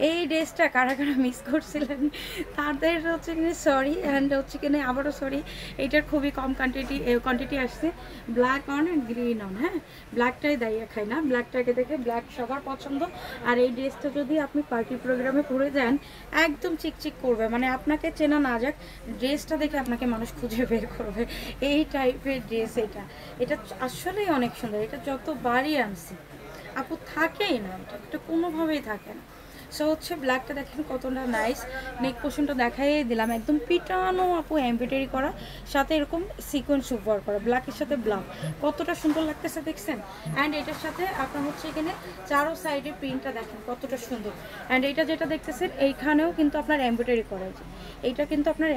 এই ড্রেসটা কারা কারা মিস করছিলেন তাদের হচ্ছে কিনা সরি, অ্যান্ড হচ্ছে কিনা আবারও সরি। এইটার খুবই কম কোয়ান্টিটি আসছে। Black on and green on, হ্যাঁ ব্ল্যাকটাই দাইয়া খাই না, ব্ল্যাকটাকে দেখে ব্ল্যাক সবার পছন্দ। আর এই ড্রেসটা যদি আপনি পার্টি প্রোগ্রামে পরে যান একদম চিকচিক করবে, মানে আপনাকে চেনা না যাক ড্রেসটা দেখে আপনাকে মানুষ খুঁজে বের করবে, এই টাইপের ড্রেস। এটা এটা আসলেই অনেক সুন্দর। এটা যতবারই আনছি আপু থাকেই না, এটা কোনোভাবেই থাকে না। সো হচ্ছে ব্ল্যাকটা দেখেন কতটা নাইস, নেক পোর্শনটা দেখাই দিলাম একদম পিটানো আপু, এমব্রয়ডারি করা, সাথে এরকম সিকোয়েন্স ওয়ার্ক করা, ব্ল্যাকের সাথে ব্লাউজ কতটা সুন্দর লাগতেছে দেখছেন। অ্যান্ড এটার সাথে আপনার হচ্ছে এখানে চারো সাইডে প্রিন্টটা দেখেন কতটা সুন্দর। অ্যান্ড এটা যেটা দেখতেছেন এইখানেও কিন্তু আপনার এমব্রয়ডারি করা আছে। এইটা কিন্তু আপনার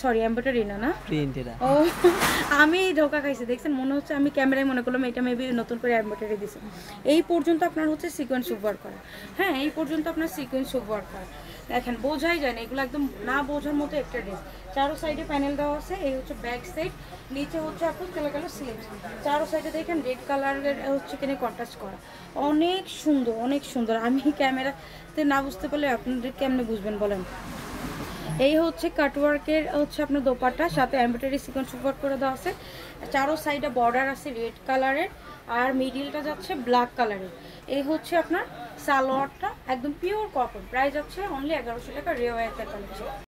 সরি এমব্রয়ডারি না, না প্রিন্ট এটা। ও আমি ধোকা খাইছি দেখছেন, মনে হচ্ছে আমি ক্যামেরায় মনে করলাম এটা মেবি নতুন করে এমব্রয়ডারি দিছে। এই পর্যন্ত আপনার হচ্ছে সিকোয়েন্স ওয়ার্ক করা, হ্যাঁ এই পর্যন্ত আপনার সিকোয়েন্স ওয়ার্ক করা। দেখেন বোঝাই যায় না, এগুলো একদম না বোঝার মতো একটা ড্রেস। চারো সাইডে প্যানেল দেওয়া আছে, এই হচ্ছে ব্যাক সাইড, নিচে হচ্ছে আপনার চলে গেল স্লিভস। চারো সাইডে দেখেন রেড কালারের হচ্ছে কিনে কন্ট্রাস্ট করা, অনেক সুন্দর অনেক সুন্দর। আমি ক্যামেরাতে না বুঝতে পারলে আপনাদের কেমনে বুঝবেন বলেন। এই হচ্ছে কাটওয়ার্কের হচ্ছে আপনার দোপাট্টা, সাথে এমব্রয়ডারি সিকোয়েন্স ওয়ার্ক করে দেওয়া আছে। চারো সাইডে বর্ডার আছে রেড কালারের, আর মিডিলটা যাচ্ছে ব্ল্যাক কালারের। এই হচ্ছে আপনার সালোয়ারটা একদম পিওর কটন, প্রাইস যাচ্ছে অনলি 1100 টাকা, রেওয়ায়তের কালেকশন।